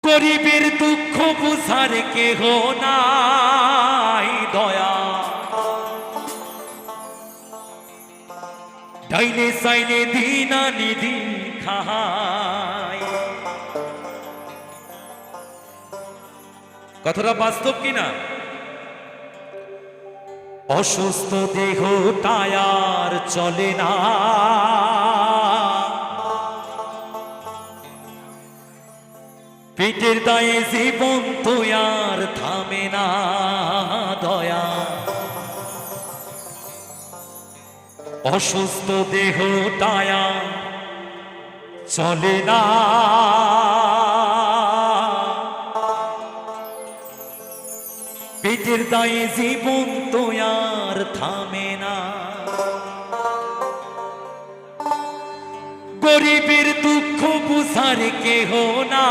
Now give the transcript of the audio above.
গরিবের দুঃখ বুঝার কেহ নাই দয়া, ডাইনে সাইনে দিন আনি দিন খায়। কথাটা বাস্তব কিনা? অসুস্থ দেহ টায়ার চলে না, পেটের দায়ে জীবন তো আর থামে না দয়া। অসুস্থ দেহ টায়ার চলে না, পেটের দায়ে জীবন তো আর থামে না। গরিবের দুঃখ বুঝার কেহ না।